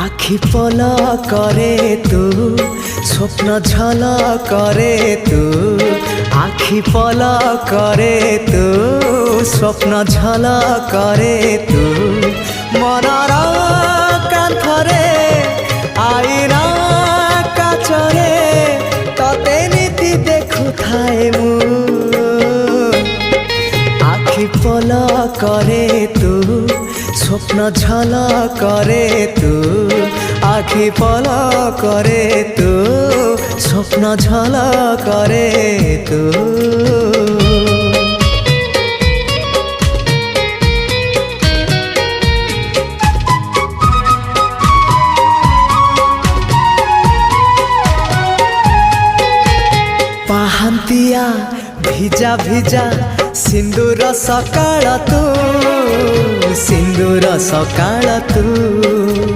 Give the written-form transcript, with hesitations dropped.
आखि पल करे तू स्वप्न झल करे तू आखि पल करे तू स्वप्न झल करे तू मनर कांथरे आईना काचरे तते नीति देखु थाए मु आखि पल करे तू स्वप्न झल करे तू आखि पल करे तू स्वप्न झल करे तू पाहांतिया भिजा भिजा सिंदूर सकाळ तू सिंदूर सकाळ तू।